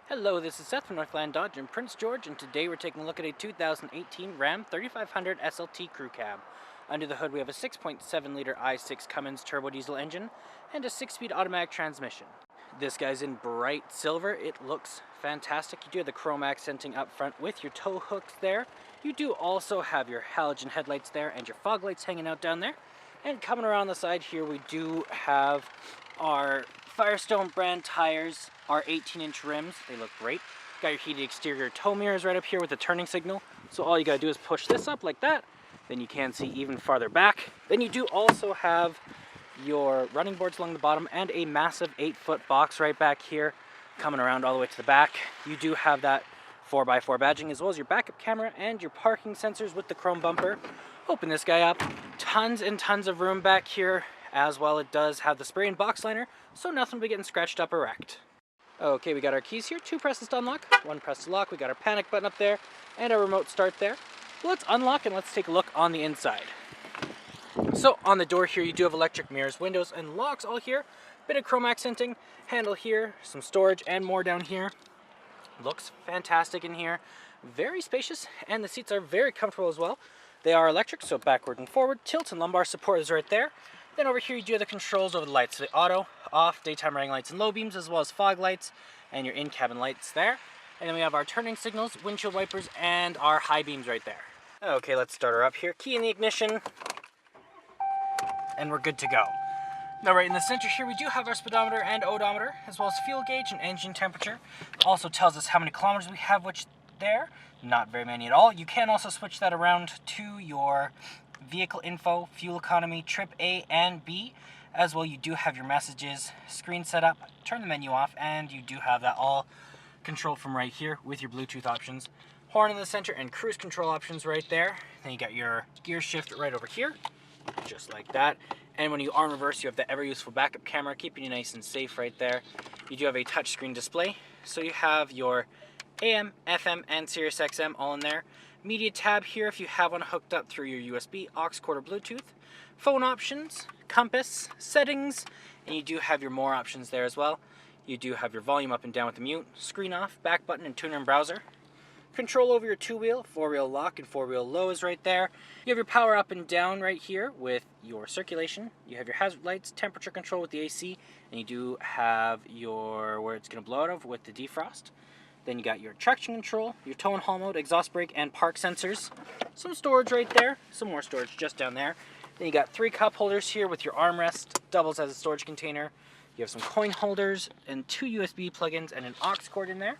Hello, this is Seth from Northland Dodge in Prince George, and today we're taking a look at a 2018 Ram 3500 SLT Crew Cab. Under the hood we have a 6.7-liter i6 Cummins turbo diesel engine and a 6-speed automatic transmission. This guy's in bright silver. It looks fantastic. You do have the chrome accenting up front with your tow hooks there. You do also have your halogen headlights there and your fog lights hanging out down there. And coming around the side here we do have our Firestone brand tires, our 18-inch rims. They look great. Got your heated exterior tow mirrors right up here with the turning signal. So all you gotta do is push this up like that. Then you can see even farther back. Then you do also have your running boards along the bottom and a massive 8-foot box right back here coming around all the way to the back. You do have that 4x4 badging as well as your backup camera and your parking sensors with the chrome bumper. Open this guy up. Tons and tons of room back here as well. It does have the spray and box liner, so nothing will be getting scratched up or wrecked. Okay, we got our keys here. 2 presses to unlock, 1 press to lock. We got our panic button up there and our remote start there. Let's unlock and let's take a look on the inside. So on the door here you do have electric mirrors, windows, and locks all here. Bit of chrome accenting, handle here, some storage and more down here. Looks fantastic in here. Very spacious, and the seats are very comfortable as well. They are electric, so backward and forward. Tilt and lumbar support is right there. Then over here you do have the controls over the lights. So the auto, off, daytime running lights and low beams, as well as fog lights and your in-cabin lights there. And then we have our turning signals, windshield wipers, and our high beams right there. Okay, let's start her up here. Key in the ignition. And we're good to go. Now right in the center here we do have our speedometer and odometer, as well as fuel gauge and engine temperature. It also tells us how many kilometers we have, which there, not very many at all. You can also switch that around to your vehicle info, fuel economy, trip A and B. As well, you do have your messages, screen setup, turn the menu off, and you do have that all controlled from right here with your Bluetooth options. Horn in the center and cruise control options right there. Then you got your gear shift right over here, just like that. And when you arm reverse, you have the ever useful backup camera, keeping you nice and safe right there. You do have a touchscreen display, so you have your AM, FM, and Sirius XM all in there. Media tab here if you have one hooked up through your USB, aux cord, or Bluetooth. Phone options, compass, settings, and you do have your more options there as well. You do have your volume up and down with the mute, screen off, back button, and tuner and browser. Control over your 2-wheel, 4-wheel lock, and 4-wheel low is right there. You have your power up and down right here with your circulation. You have your hazard lights, temperature control with the AC, and you do have your where it's going to blow out of with the defrost. Then you got your traction control, your tow and haul mode, exhaust brake, and park sensors. Some storage right there, some more storage just down there. Then you got 3 cup holders here with your armrest, doubles as a storage container. You have some coin holders and 2 USB plugins and an aux cord in there.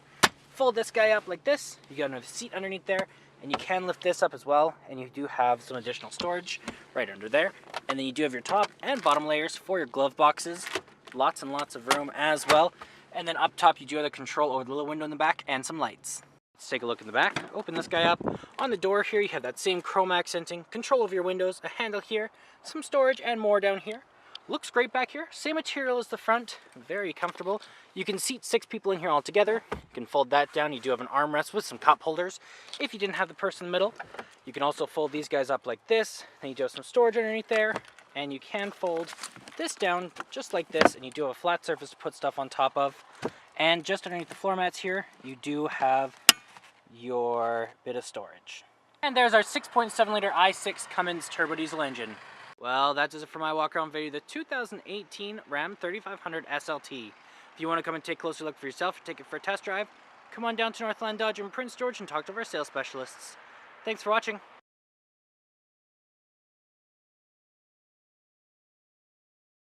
Fold this guy up like this. You got another seat underneath there, and you can lift this up as well, and you do have some additional storage right under there. And then you do have your top and bottom layers for your glove boxes. Lots and lots of room as well. And then up top you do have the control over the little window in the back and some lights. Let's take a look in the back. Open this guy up. On the door here you have that same chrome accenting, control over your windows, a handle here, some storage, and more down here. Looks great back here. Same material as the front. Very comfortable. You can seat 6 people in here all together. You can fold that down. You do have an armrest with some cup holders if you didn't have the person in the middle. You can also fold these guys up like this. Then you do have some storage underneath there. And you can fold this down just like this, and you do have a flat surface to put stuff on top of. And just underneath the floor mats here, you do have your bit of storage. And there's our 6.7-liter i6 Cummins turbo diesel engine. Well, that does it for my walk around video, the 2018 Ram 3500 SLT. If you want to come and take a closer look for yourself or take it for a test drive, come on down to Northland Dodge in Prince George and talk to our sales specialists. Thanks for watching.